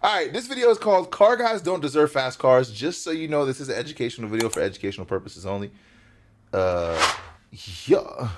All right, this video is called Car Guys Don't Deserve Fast Cars. Just so you know, this is an educational video for educational purposes only. Yeah.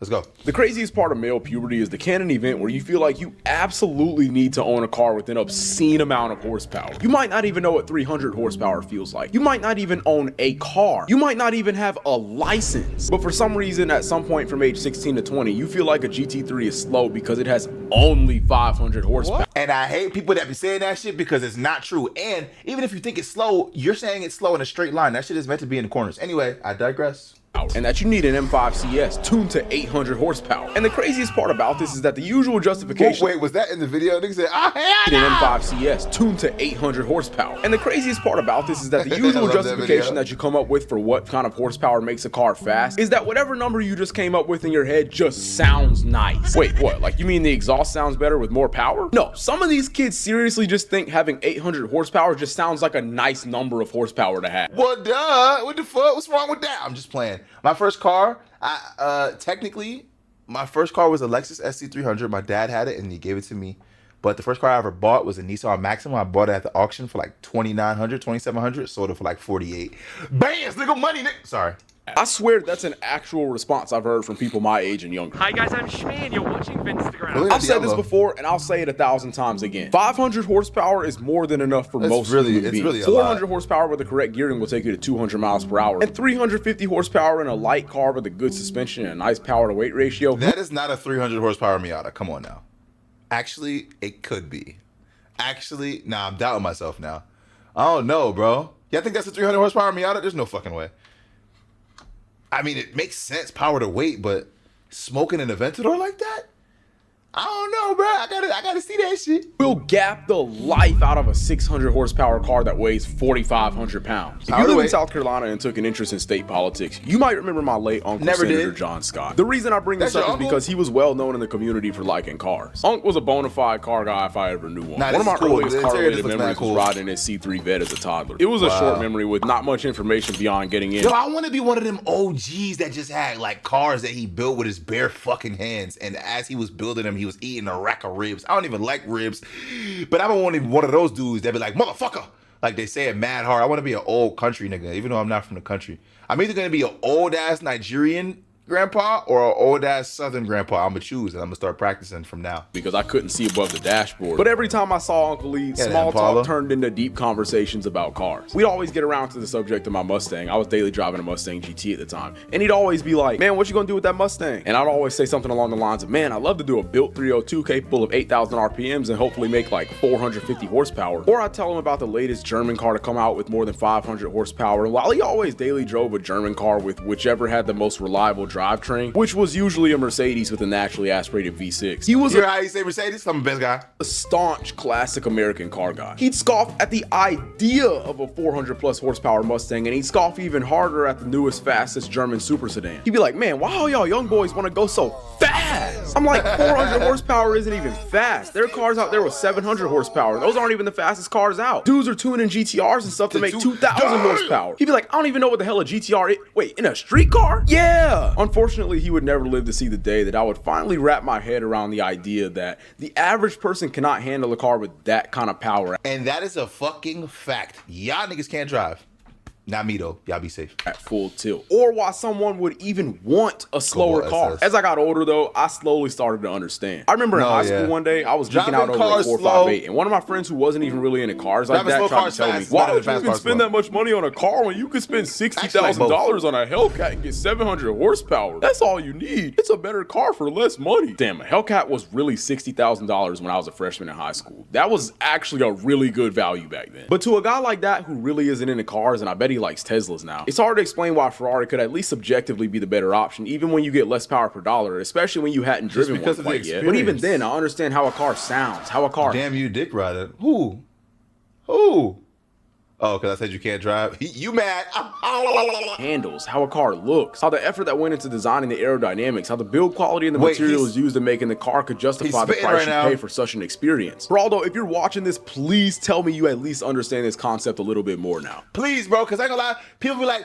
Let's go. The craziest part of male puberty is the canon event where you feel like you absolutely need to own a car with an obscene amount of horsepower. You might not even know what 300 horsepower feels like. You might not even own a car. You might not even have a license. But for some reason, at some point from age 16 to 20, you feel like a GT3 is slow because it has only 500 horsepower. What? And I hate people that be saying that shit because it's not true. And even if you think it's slow, you're saying it's slow in a straight line. That shit is meant to be in the corners. Anyway, I digress. And that you need an M5 CS tuned to 800 horsepower. And the craziest part about this is that the usual justification— Wait, was that in the video? Nigga said, an M5 CS tuned to 800 horsepower. And the craziest part about this is that the usual justification that you come up with for what kind of horsepower makes a car fast is that whatever number you just came up with in your head just sounds nice. Wait, what? Like you mean the exhaust sounds better with more power? No, some of these kids seriously just think having 800 horsepower just sounds like a nice number of horsepower to have. Well, duh. What the fuck? What's wrong with that? I'm just playing. My first car, technically, my first car was a Lexus SC300. My dad had it and he gave it to me. But the first car I ever bought was a Nissan Maxima. I bought it at the auction for like $2,900, $2,700. Sold it for like $48. Bands, nigga, money, nigga. Sorry. I swear that's an actual response I've heard from people my age and younger. Hi guys, I'm Shmi and you're watching Vincetagram. I've said this before and I'll say it 1,000 times again. 500 horsepower is more than enough for most human beings. Really 400 horsepower with the correct gearing will take you to 200 miles per hour. And 350 horsepower in a light car with a good suspension and a nice power to weight ratio. That is not a 300 horsepower Miata. Come on now. Actually, it could be. Actually, nah, I'm doubting myself now. I don't know, bro. Y'all think that's a 300 horsepower Miata? There's no fucking way. I mean, it makes sense, power to weight, but smoking in a Aventador like that? I don't know, bro. I gotta see that shit. We'll gap the life out of a 600 horsepower car that weighs 4,500 pounds. If you live in South Carolina and took an interest in state politics, you might remember my late uncle, Senator John Scott. The reason I bring this up is because he was well known in the community for liking cars. Unc was a bona fide car guy if I ever knew one. One of my earliest car-related memories was riding his C3 Vet as a toddler. It was a short memory with not much information beyond getting in. Yo, I want to be one of them OGs that just had like cars that he built with his bare fucking hands, and as he was building them, he was eating a rack of ribs. I don't even like ribs, but I don't want to be one of those dudes that be like, motherfucker, like they say it mad hard. I want to be an old country nigga, even though I'm not from the country. I'm either going to be an old ass Nigerian grandpa or an old ass Southern grandpa. I'm gonna choose and I'm gonna start practicing from now. Because I couldn't see above the dashboard. But every time I saw Uncle Lee, small talk turned into deep conversations about cars. We'd always get around to the subject of my Mustang. I was daily driving a Mustang GT at the time. And he'd always be like, man, what you gonna do with that Mustang? And I'd always say something along the lines of, man, I'd love to do a built 302 capable of 8,000 RPMs and hopefully make like 450 horsepower. Or I'd tell him about the latest German car to come out with more than 500 horsepower. And while he always daily drove a German car with whichever had the most reliable drivetrain, which was usually a Mercedes with a naturally aspirated V6. He was how you say Mercedes? I'm the best guy. A staunch classic American car guy. He'd scoff at the idea of a 400 plus horsepower Mustang, and he'd scoff even harder at the newest, fastest German super sedan. He'd be like, man, why all y'all young boys want to go so fast? I'm like, 400 horsepower isn't even fast. There are cars out there with 700 horsepower. Those aren't even the fastest cars out. Dudes are tuning GTRs and stuff to make 2,000 horsepower. He'd be like, I don't even know what the hell a GTR is. Wait, in a street car? Yeah. Unfortunately, he would never live to see the day that I would finally wrap my head around the idea that the average person cannot handle a car with that kind of power. And that is a fucking fact. Y'all niggas can't drive. Not me though. Y'all be safe. At full tilt. Or why someone would even want a slower car. As I got older though, I slowly started to understand. I remember in high school one day, I was geeking out over a 458, and one of my friends who wasn't even really into cars like that tried to tell me, why would you even spend that much money on a car when you could spend $60,000 on a Hellcat and get 700 horsepower? That's all you need. It's a better car for less money. Damn, a Hellcat was really $60,000 when I was a freshman in high school. That was actually a really good value back then. But to a guy like that who really isn't into cars, and I bet he likes Teslas now, it's hard to explain why Ferrari could at least subjectively be the better option, even when you get less power per dollar, especially when you hadn't driven one quite yet. But even then, I understand how a car sounds, how a car— Damn you, dick rider. Who? Oh, because I said you can't drive. You mad? handles, how a car looks, how the effort that went into designing the aerodynamics, how the build quality and the materials used in making the car could justify the price you pay for such an experience. Geraldo, if you're watching this, please tell me you at least understand this concept a little bit more now. Please, bro, because I ain't gonna lie, people be like,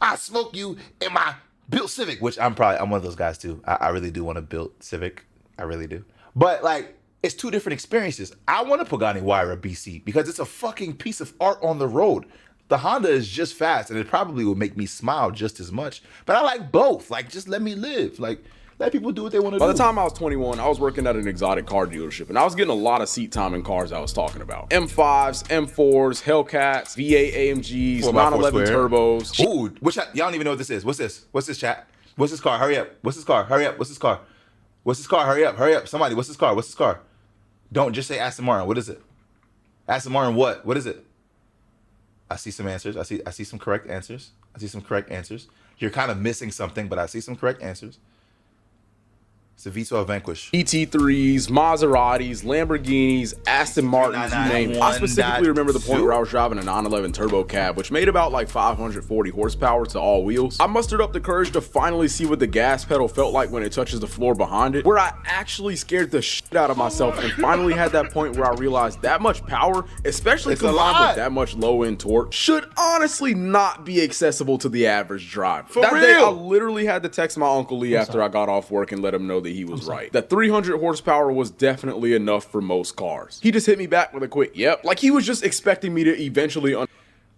I smoke you in my built Civic, which I'm one of those guys too. I really do want to build Civic. I really do. But like, it's two different experiences. I want a Pagani Huayra BC because it's a fucking piece of art on the road. The Honda is just fast, and it probably will make me smile just as much. But I like both. Like, just let me live. Like, let people do what they want to do. By the time I was 21, I was working at an exotic car dealership, and I was getting a lot of seat time in cars I was talking about. M5s, M4s, Hellcats, V8 AMGs, 911 turbos. Ooh, y'all don't even know what this is. What's this? What's this, chat? What's this car? Hurry up. What's this car? Hurry up. What's this car? What's this car? Hurry up. Hurry up. Somebody, what's this car? What's this car? Don't just say Aston Martin. What is it? Aston Martin what? What is it? I see some answers. I see some correct answers. I see some correct answers. You're kind of missing something, but I see some correct answers. It's a V12 Vanquish. ET3s, Maseratis, Lamborghinis, Aston Martins, you name it. I specifically remember the point where I was driving a 911 turbo cab, which made about like 540 horsepower to all wheels. I mustered up the courage to finally see what the gas pedal felt like when it touches the floor behind it, where I actually scared the shit out of myself and finally had that point where I realized that much power, especially combined with that much low-end torque, should honestly not be accessible to the average driver. That day, I literally had to text my Uncle Lee after I got off work and let him know that he was right. That 300 horsepower was definitely enough for most cars. He just hit me back with a quick yep, like he was just expecting me to eventually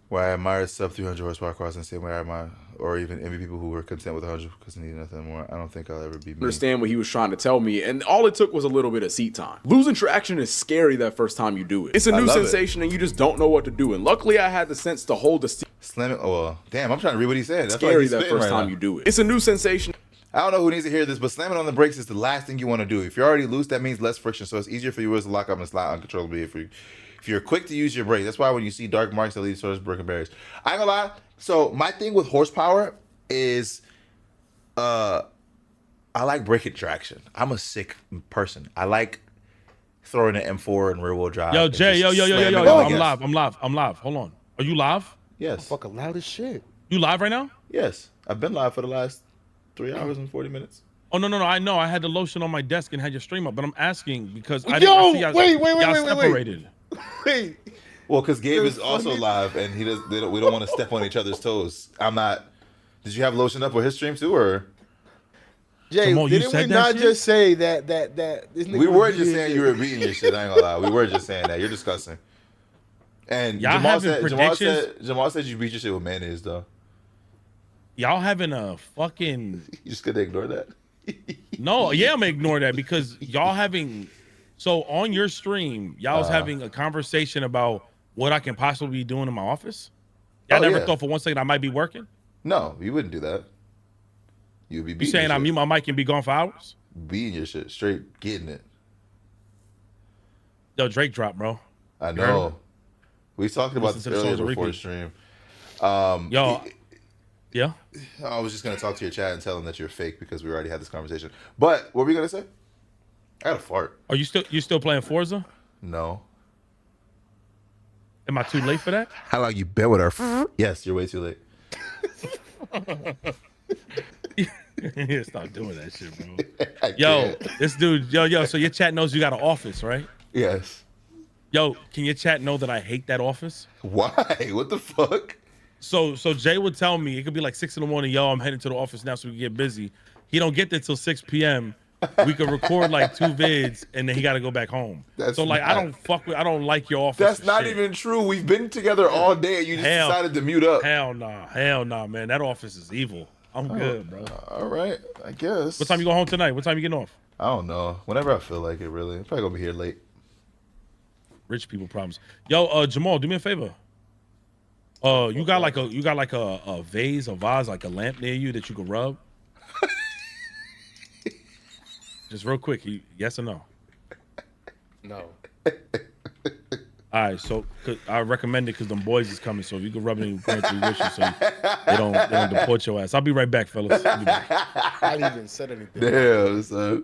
where I admire sub 300 horsepower cars and same way I admire or even envy people who were content with 100 because they need nothing more. I don't think I'll ever be me. Understand what he was trying to tell me, and all it took was a little bit of seat time. Losing traction is scary that first time you do it. It's a new sensation and you just don't know what to do, and luckily I had the sense to hold the slam it. Oh, well, damn, I'm trying to read what he said. That's scary that first time you do it. It's a new sensation. I don't know who needs to hear this, but slamming on the brakes is the last thing you want to do. If you're already loose, that means less friction, so it's easier for you to lock up and slide uncontrollably. If you're quick to use your brakes, that's why when you see dark marks, that leads towards broken barriers. I ain't gonna lie. So my thing with horsepower is, I like braking traction. I'm a sick person. I like throwing an M4 and rear wheel drive. Yo, Jay, yo, I'm live. Hold on. Are you live? Yes. I'm fucking loud as shit. You live right now? Yes. I've been live for the last 3 hours and 40 minutes. Oh, no. I know. I had the lotion on my desk and had your stream up, but I'm asking because I didn't see y'all wait. separated. Wait. Well, because Gabe is also live and we don't want to step on each other's toes. I'm not. Did you have lotion up with his stream too, or? Jay, Jamal, didn't we not just say that this nigga we were just saying you were beating your shit. I ain't gonna lie. We were just saying that. You're disgusting. And Jamal said you beat your shit with mayonnaise though. Y'all having a fucking... You just gonna ignore that? No, yeah, I'm gonna ignore that because y'all having... So on your stream, y'all was having a conversation about what I can possibly be doing in my office? Y'all never thought for 1 second I might be working? No, you wouldn't do that. You'd be beating You saying I mute my mic and be gone for hours? Beating your shit, straight getting it. Yo, Drake drop, bro. I know. We talked about this earlier before the stream. Yeah. I was just gonna talk to your chat and tell them that you're fake because we already had this conversation. But what were we gonna say? I got a fart. Are you still playing Forza? No. Am I too late for that? How long you been with her? Yes, you're way too late. Stop doing that shit, bro. Yo, this dude, so your chat knows you got an office, right? Yes. Yo, can your chat know that I hate that office? Why? What the fuck? So Jay would tell me, it could be like 6 in the morning, yo, I'm heading to the office now so we can get busy. He don't get there till 6 p.m. We could record like 2 vids and then he got to go back home. I don't like your office. That's not even true. We've been together all day and you just decided to mute up. Hell nah, man. That office is evil. I'm good, bro. All right, I guess. What time you go home tonight? What time you getting off? I don't know. Whenever I feel like it, really. I'm probably gonna be here late. Rich people problems. Yo, Jamal, do me a favor. You got like a vase, like a lamp near you that you can rub? Just real quick, yes or no? No. All right, so I recommend it because them boys is coming. So if you can rub it in your pants, we wish you so they don't deport your ass. I'll be right back, fellas. I didn't even said anything. Damn, son.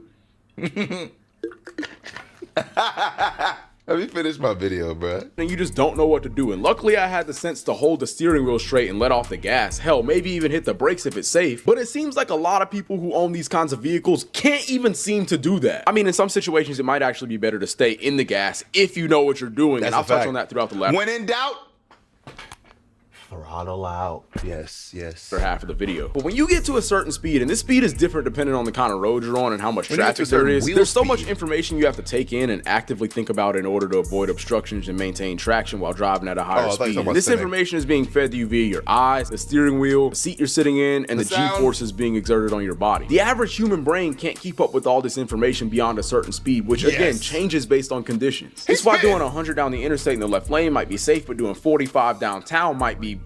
Let me finish my video, bro. And you just don't know what to do. And luckily I had the sense to hold the steering wheel straight and let off the gas. Hell, maybe even hit the brakes if it's safe. But it seems like a lot of people who own these kinds of vehicles can't even seem to do that. I mean, in some situations, it might actually be better to stay in the gas if you know what you're doing. And I'll touch on that throughout the lab. When in doubt, Throttle out. Yes, yes. For half of the video. But when you get to a certain speed, and this speed is different depending on the kind of road you're on and how much traffic there is, there's so much information you have to take in and actively think about in order to avoid obstructions and maintain traction while driving at a higher speed. And this information is being fed to you via your eyes, the steering wheel, the seat you're sitting in, and the G-forces being exerted on your body. The average human brain can't keep up with all this information beyond a certain speed, which again changes based on conditions. This is why doing 100 down the interstate in the left lane might be safe, but doing 45 downtown might be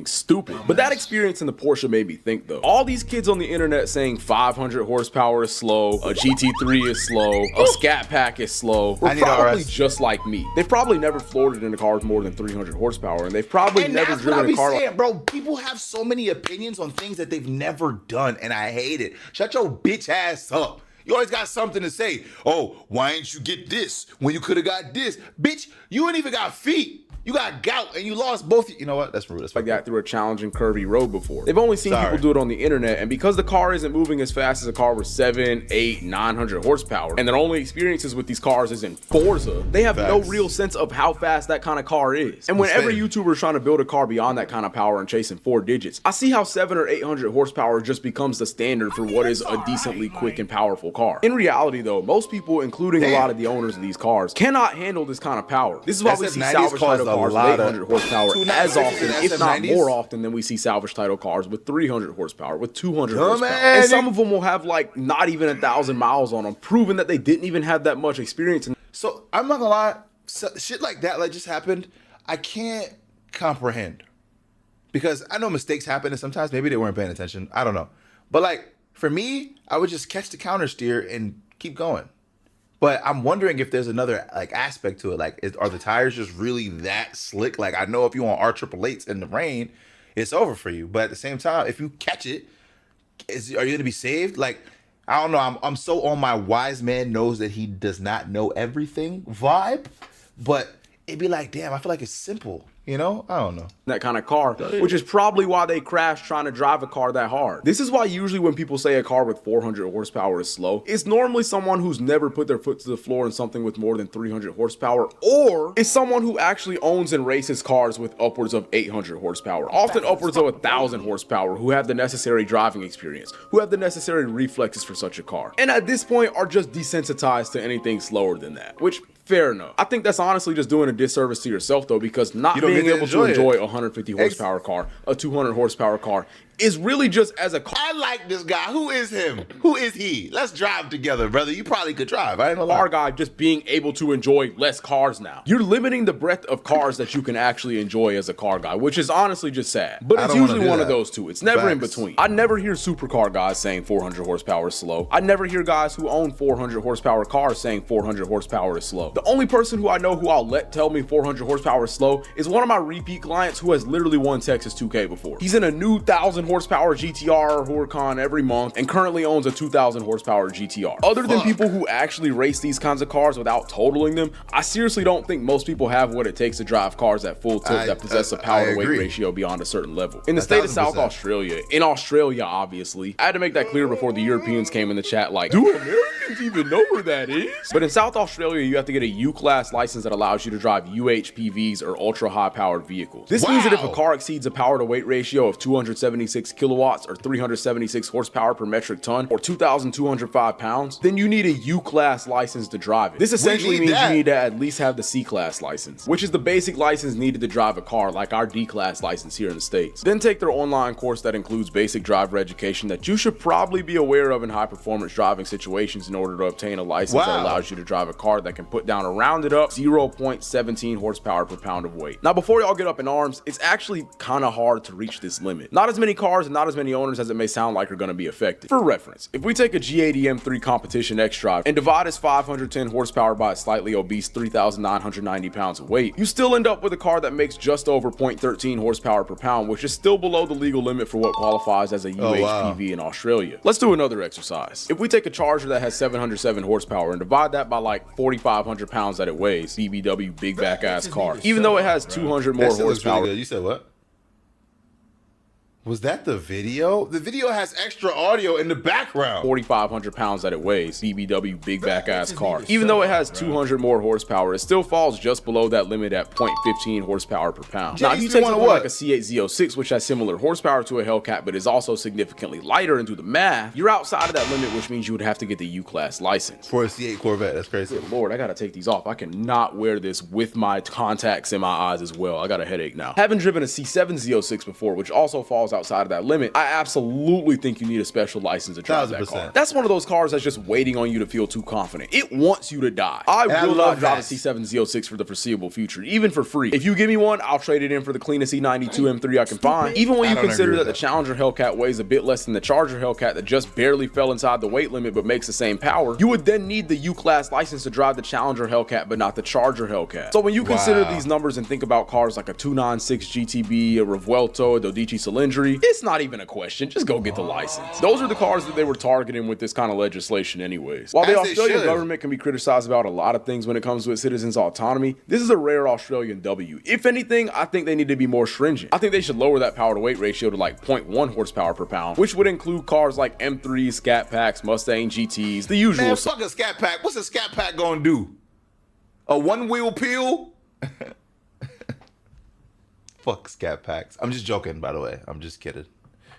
stupid. But that experience in the Porsche made me think though. All these kids on the internet saying 500 horsepower is slow, a GT3 is slow, a Scat Pack is slow, were probably just like me. They've probably never floated in a car with more than 300 horsepower, and they've probably never driven a car like... Bro, people have so many opinions on things that they've never done, and I hate it. Shut your bitch ass up. You always got something to say. Oh, why didn't you get this when you could have got this? Bitch, you ain't even got feet. You got gout and you lost both. You know what? That's rude. That's like that through a challenging curvy road before. They've only seen people do it on the internet, and because the car isn't moving as fast as a car with 7, 8, 900 horsepower, and their only experiences with these cars is in Forza, they have no real sense of how fast that kind of car is. And whenever YouTubers trying to build a car beyond that kind of power and chasing 4 digits, I see how 700 or 800 horsepower just becomes the standard for what is a decently quick and powerful car. In reality though, most people, including a lot of the owners of these cars, cannot handle this kind of power. This is why we see salvage title cars with 800 horsepower as often, if not more often, than we see salvage title cars with 300 horsepower, with 200 horsepower. And some of them will have like not even 1,000 miles on them, proving that they didn't even have that much experience. So I'm not gonna lie, shit like that just happened, I can't comprehend. Because I know mistakes happen, and sometimes maybe they weren't paying attention. I don't know. But like, for me, I would just catch the counter steer and keep going. But I'm wondering if there's another like aspect to it. Like, are the tires just really that slick? Like, I know if you want R888s in the rain, it's over for you. But at the same time, if you catch it, are you gonna be saved? Like, I don't know. I'm so on my wise man knows that he does not know everything vibe. But it'd be like, damn, I feel like it's simple. You know, I don't know. That kind of car, which is probably why they crash trying to drive a car that hard. This is why usually when people say a car with 400 horsepower is slow, it's normally someone who's never put their foot to the floor in something with more than 300 horsepower, or it's someone who actually owns and races cars with upwards of 800 horsepower, often upwards of 1,000 horsepower, who have the necessary driving experience, who have the necessary reflexes for such a car, and at this point are just desensitized to anything slower than that, which fair enough. I think that's honestly just doing a disservice to yourself though, because not being able to enjoy a 150 horsepower car, a 200 horsepower car, is really just as a car. I like this guy. Who is him? Who is he? Let's drive together, brother. You probably could drive. I ain't gonna lie. Car guy just being able to enjoy less cars now. You're limiting the breadth of cars that you can actually enjoy as a car guy, which is honestly just sad. But it's usually one of those two. It's never in between. I never hear supercar guys saying 400 horsepower is slow. I never hear guys who own 400 horsepower cars saying 400 horsepower is slow. The only person who I know who I'll let tell me 400 horsepower is slow is one of my repeat clients who has literally won Texas 2K before. He's in a new 1,000 horsepower GTR or Huracan every month and currently owns a 2,000 horsepower GTR. Other than people who actually race these kinds of cars without totaling them, I seriously don't think most people have what it takes to drive cars at full tilt that possess a power to weight ratio beyond a certain level. In the state of South Australia, in Australia obviously, I had to make that clear before the Europeans came in the chat like, do Americans even know where that is? But in South Australia, you have to get a U-Class license that allows you to drive UHPVs or ultra high powered vehicles. This means that if a car exceeds a power to weight ratio of 276 kilowatts or 376 horsepower per metric ton or 2,205 pounds, then you need a U-Class license to drive it. This essentially means you need to at least have the C-Class license, which is the basic license needed to drive a car like our D-Class license here in the States. Then take their online course that includes basic driver education that you should probably be aware of in high performance driving situations in order to obtain a license that allows you to drive a car that can put down a rounded up 0.17 horsepower per pound of weight. Now before y'all get up in arms, it's actually kind of hard to reach this limit. Not as many cars and not as many owners as it may sound like are going to be affected. For reference, if we take a G80 M3 Competition X Drive and divide its 510 horsepower by a slightly obese 3,990 pounds of weight, you still end up with a car that makes just over 0.13 horsepower per pound, which is still below the legal limit for what qualifies as a UHPV in Australia. Let's do another exercise. If we take a Charger that has 707 horsepower and divide that by like 4,500 pounds that it weighs, BBW big back ass car, even though it has 200 more horsepower. You said what? Was that the video? The video has extra audio in the background. 4,500 pounds that it weighs. BBW big back ass car. Even though it has 200 more horsepower, it still falls just below that limit at 0.15 horsepower per pound. Now, if you take something like a C8 Z06, which has similar horsepower to a Hellcat, but is also significantly lighter, and do the math, you're outside of that limit, which means you would have to get the U-Class license. For a C8 Corvette, that's crazy. Good Lord, I gotta take these off. I cannot wear this with my contacts in my eyes as well. I got a headache now. Having driven a C7 Z06 before, which also falls outside of that limit, I absolutely think you need a special license to drive that car. That's one of those cars that's just waiting on you to feel too confident. It wants you to die. I will not drive a C7 Z06 for the foreseeable future, even for free. If you give me one, I'll trade it in for the cleanest E92 M3 I can find. Even when you consider that the Challenger Hellcat weighs a bit less than the Charger Hellcat that just barely fell inside the weight limit but makes the same power, you would then need the U-Class license to drive the Challenger Hellcat but not the Charger Hellcat. So when you consider these numbers and think about cars like a 296 GTB, a Revuelto, a Dodici Cilindri, it's not even a question. Just go get the license. Those are the cars that they were targeting with this kind of legislation anyways. While the Australian government can be criticized about a lot of things when it comes to its citizens' autonomy, this is a rare Australian W. If anything, I think they need to be more stringent. I think they should lower that power to weight ratio to like 0.1 horsepower per pound, which would include cars like M3s, Scat Packs, Mustang GTs, the usual. Man, fuck a Scat Pack. What's a Scat Pack gonna do? A one-wheel peel? Fuck Scat Packs. I'm just joking, by the way. I'm just kidding.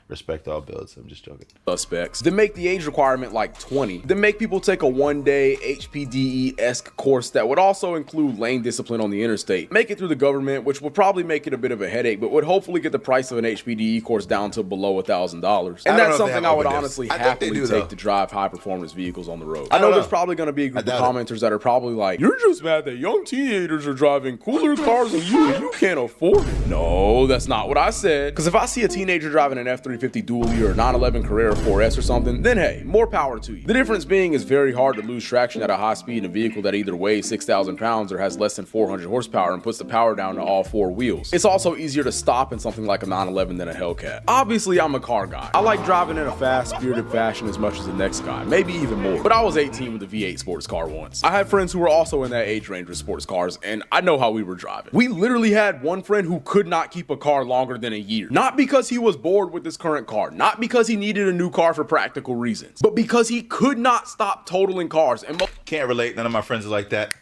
Respect all builds. I'm just joking. Suspects. Then make the age requirement like 20. Then make people take a one-day HPDE-esque course that would also include lane discipline on the interstate. Make it through the government, which would probably make it a bit of a headache, but would hopefully get the price of an HPDE course down to below $1,000. And that's something I would honestly happily take to drive high-performance vehicles on the road. I know there's probably going to be a group of commenters that are probably like, you're just mad that young teenagers are driving cooler cars than you and you can't afford it. No, that's not what I said. Because if I see a teenager driving an F-350 dually or a 911 Carrera 4S or something, then hey, more power to you. The difference being it's very hard to lose traction at a high speed in a vehicle that either weighs 6,000 pounds or has less than 400 horsepower and puts the power down to all four wheels. It's also easier to stop in something like a 911 than a Hellcat. Obviously, I'm a car guy. I like driving in a fast, spirited fashion as much as the next guy, maybe even more. But I was 18 with a V8 sports car once. I had friends who were also in that age range with sports cars, and I know how we were driving. We literally had one friend who could not keep a car longer than a year. Not because he was bored with his current car, not because he needed a new car for practical reasons, but because he could not stop totaling cars. And can't relate. None of my friends are like that.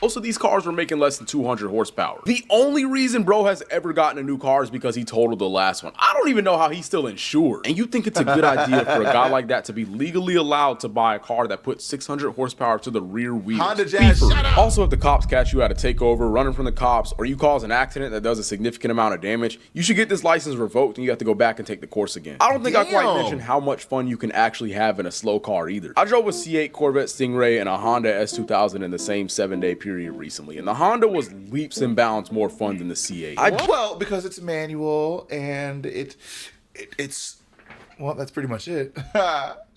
Most of these cars were making less than 200 horsepower. The only reason bro has ever gotten a new car is because he totaled the last one. I don't even know how he's still insured. And you think it's a good idea for a guy like that to be legally allowed to buy a car that puts 600 horsepower to the rear wheels? Honda Jazz, shut up. Also, if the cops catch you at a takeover, running from the cops, or you cause an accident that does a significant amount of damage, you should get this license revoked and you have to go back and take the course again. I don't think I quite mentioned how much fun you can actually have in a slow car either. I drove a C8 Corvette Stingray and a Honda S2000 in the same 7-day period recently, and the Honda was leaps and bounds more fun than the C8. Well, because it's manual and it's well, that's pretty much it.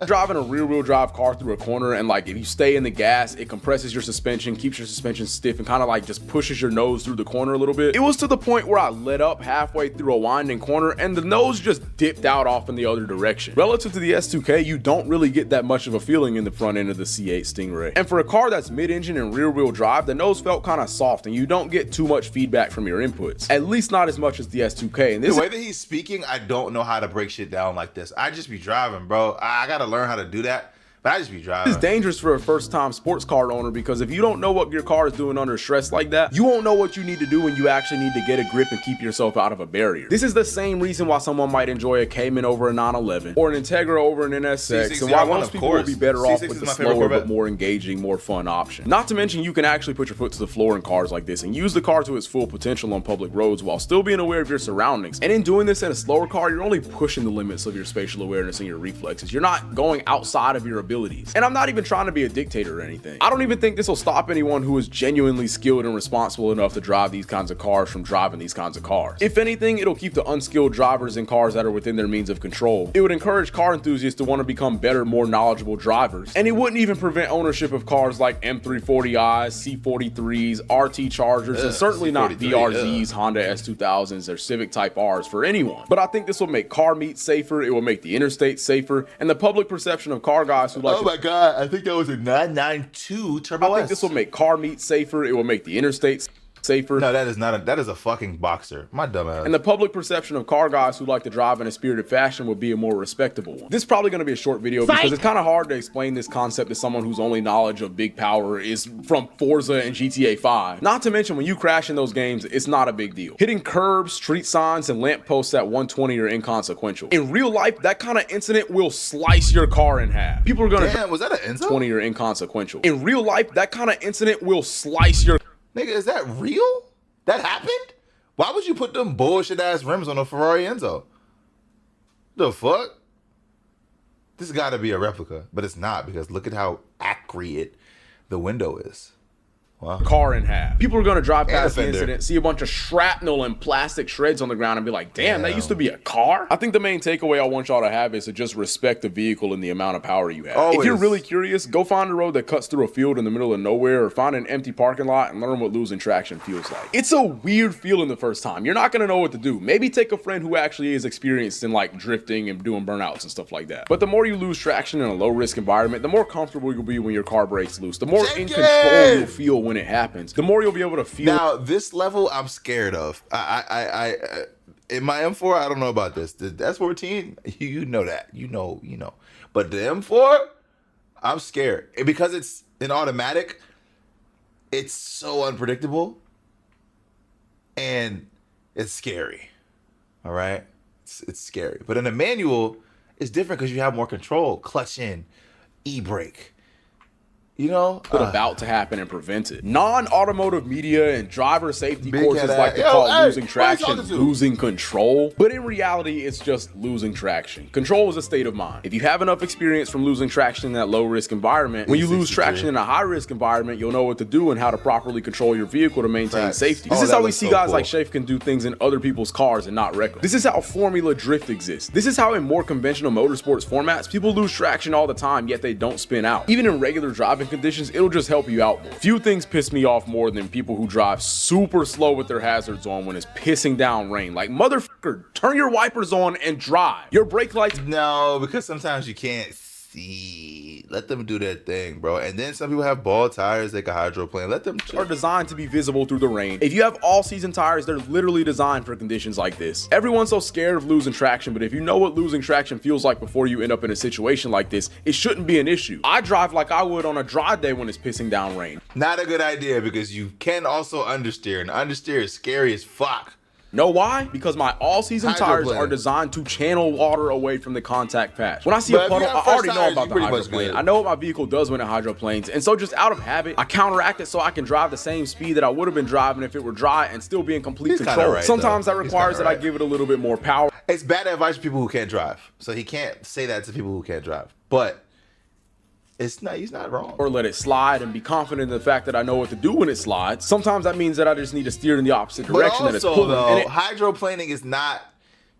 Driving a rear-wheel drive car through a corner, and like if you stay in the gas, it compresses your suspension, keeps your suspension stiff, and kind of like just pushes your nose through the corner a little bit. It was to the point where I let up halfway through a winding corner and the nose just dipped out off in the other direction. Relative to the S2K, you don't really get that much of a feeling in the front end of the C8 Stingray. And for a car that's mid-engine and rear-wheel drive, the nose felt kind of soft and you don't get too much feedback from your inputs. At least not as much as the S2K. And the way that he's speaking, I don't know how to break shit down like this. I just be driving, bro. I gotta learn how to do that. But I just be driving. It's dangerous for a first-time sports car owner because if you don't know what your car is doing under stress like that, you won't know what you need to do when you actually need to get a grip and keep yourself out of a barrier. This is the same reason why someone might enjoy a Cayman over a 911 or an Integra over an NSX, and why most people will be better off with the slower but more engaging, more fun option. Not to mention you can actually put your foot to the floor in cars like this and use the car to its full potential on public roads while still being aware of your surroundings. And in doing this in a slower car, you're only pushing the limits of your spatial awareness and your reflexes. You're not going outside of your abilities. And I'm not even trying to be a dictator or anything. I don't even think this will stop anyone who is genuinely skilled and responsible enough to drive these kinds of cars from driving these kinds of cars. If anything, it'll keep the unskilled drivers in cars that are within their means of control. It would encourage car enthusiasts to want to become better, more knowledgeable drivers. And it wouldn't even prevent ownership of cars like M340is, C43s, RT Chargers, and certainly not BRZs, Honda S2000s, or Civic Type Rs for anyone. But I think this will make car meets safer, it will make the interstate safer, and the public perception of car guys who like oh my god, I think that was a 992 Turbo S. I think this will make car meets safer, it will make the interstate safer. No, that is not that is a fucking boxer. My dumb ass. And the public perception of car guys who like to drive in a spirited fashion would be a more respectable one. This is probably going to be a short video because it's kind of hard to explain this concept to someone whose only knowledge of big power is from Forza and GTA 5. Not to mention, when you crash in those games, it's not a big deal. Hitting curbs, street signs, and lampposts at 120 are inconsequential. In real life, that kind of incident will slice your car in half. People are going to... Damn, was that an Enzo? 20 are inconsequential. In real life, that kind of incident will slice your... Nigga, is that real? That happened? Why would you put them bullshit ass rims on a Ferrari Enzo? The fuck? This has got to be a replica, but it's not, because look at how accurate the window is. Wow. Car in half. People are going to drive past the incident, see a bunch of shrapnel and plastic shreds on the ground and be like, damn, that used to be a car? I think the main takeaway I want y'all to have is to just respect the vehicle and the amount of power you have. Always. If you're really curious, go find a road that cuts through a field in the middle of nowhere, or find an empty parking lot and learn what losing traction feels like. It's a weird feeling the first time. You're not going to know what to do. Maybe take a friend who actually is experienced in like drifting and doing burnouts and stuff like that. But the more you lose traction in a low risk environment, the more comfortable you'll be when your car breaks loose. The more in control you'll feel when it happens, the more you'll be able to feel. Now, this level I'm scared of. I in my M4, I don't know about this. The S14, you know that. You know. But the M4, I'm scared. And because it's an automatic, it's so unpredictable. And it's scary. All right? It's scary. But in a manual, it's different because you have more control. Clutch in, e-brake. You know, about to happen and prevent it. Non-automotive media and driver safety courses like to call losing traction losing control. But in reality, it's just losing traction. Control is a state of mind. If you have enough experience from losing traction in that low-risk environment, when you lose traction in a high-risk environment, you'll know what to do and how to properly control your vehicle to maintain safety. This is how we see guys like Shafe can do things in other people's cars and not wreck them. This is how Formula Drift exists. This is how in more conventional motorsports formats, people lose traction all the time, yet they don't spin out. Even in regular driving conditions, it'll just help you out more. Few things piss me off more than people who drive super slow with their hazards on when it's pissing down rain. Like, motherfucker, turn your wipers on and drive. Your brake lights... No, because sometimes you can't see. Let them do their thing, bro. And then some people have ball tires, they can hydroplane. Let them are designed to be visible through the rain. If you have all-season tires, they're literally designed for conditions like this. Everyone's so scared of losing traction, but if you know what losing traction feels like before you end up in a situation like this, it shouldn't be an issue. I drive like I would on a dry day when it's pissing down rain. Not a good idea, because you can also understeer, and understeer is scary as fuck. Know why? Because my all-season tires are designed to channel water away from the contact patch. When I see a puddle, I already know about the hydroplane. I know what my vehicle does when it hydroplanes, and so just out of habit, I counteract it so I can drive the same speed that I would have been driving if it were dry and still be in complete control. Right, sometimes that requires that I give it a little bit more power. It's bad advice for people who can't drive, so he can't say that to people who can't drive. But it's not, he's not wrong. Or let it slide and be confident in the fact that I know what to do when it slides. Sometimes that means that I just need to steer in the opposite direction that it's pulling. Though, hydroplaning is not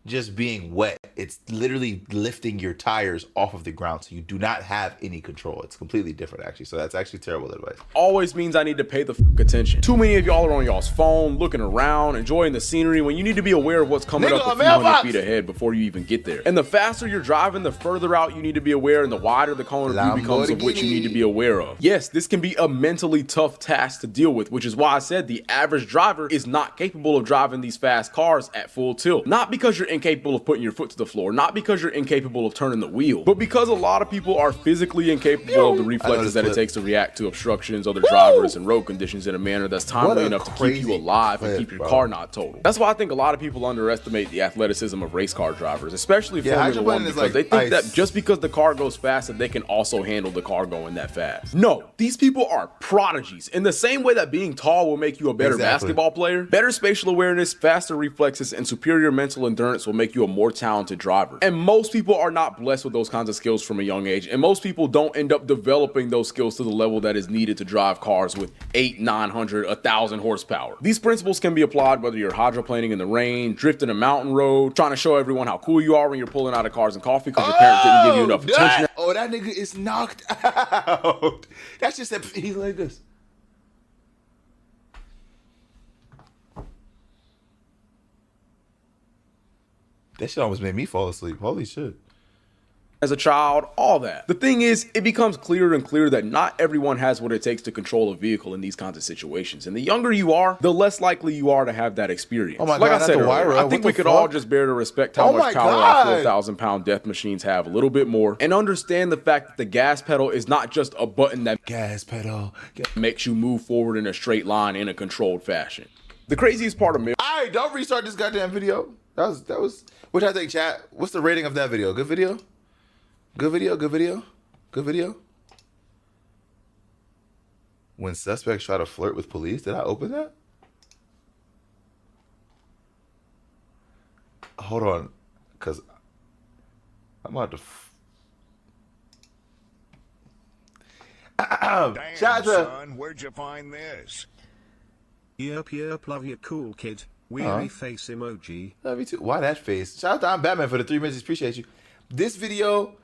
just being wet. It's literally lifting your tires off of the ground, so you do not have any control. It's completely different, actually. So that's actually terrible advice. Always means I need to pay the attention. Too many of y'all are on y'all's phone, looking around, enjoying the scenery, when you need to be aware of what's coming up a few hundred feet ahead before you even get there. And the faster you're driving, the further out you need to be aware, and the wider the cone of view becomes of which you need to be aware of. Yes, this can be a mentally tough task to deal with, which is why I said the average driver is not capable of driving these fast cars at full tilt. Not because you're incapable of putting your foot to the floor, not because you're incapable of turning the wheel, but because a lot of people are physically incapable of the reflexes that it takes to react to obstructions, other drivers, and road conditions in a manner that's timely enough to keep you alive and keep your car not totaled. That's why I think a lot of people underestimate the athleticism of race car drivers, especially Formula One, because they think that just because the car goes fast that they can also handle the car going that fast. No, these people are prodigies. In the same way that being tall will make you a better basketball player, better spatial awareness, faster reflexes, and superior mental endurance will make you a more talented driver. And most people are not blessed with those kinds of skills from a young age, and most people don't end up developing those skills to the level that is needed to drive cars with 800, 900, 1,000 horsepower. These principles can be applied whether you're hydroplaning in the rain, drifting a mountain road, trying to show everyone how cool you are when you're pulling out of Cars and Coffee because your parents didn't give you enough attention. Oh, that nigga is knocked out. That's just that he's like this. That shit almost made me fall asleep. Holy shit. as a child, all that. The thing is, it becomes clearer and clearer that not everyone has what it takes to control a vehicle in these kinds of situations. And the younger you are, the less likely you are to have that experience. Oh my like God, I said earlier, I think we could all just bear to respect how much power our 4,000-pound death machines have a little bit more, and understand the fact that the gas pedal is not just a button that makes you move forward in a straight line in a controlled fashion. The craziest part of me. Alright, don't restart this goddamn video. That was. What y'all think, chat? What's the rating of that video? Good video? Good video? Good video? Good video? When suspects try to flirt with police, did I open that? Hold on, cause I'm about to. Damn, son, where'd you find this? Yep, love you, cool kid. Weary face emoji. Love you too. Why that face? Shout out to I'm Batman for the 3 minutes. Appreciate you. This video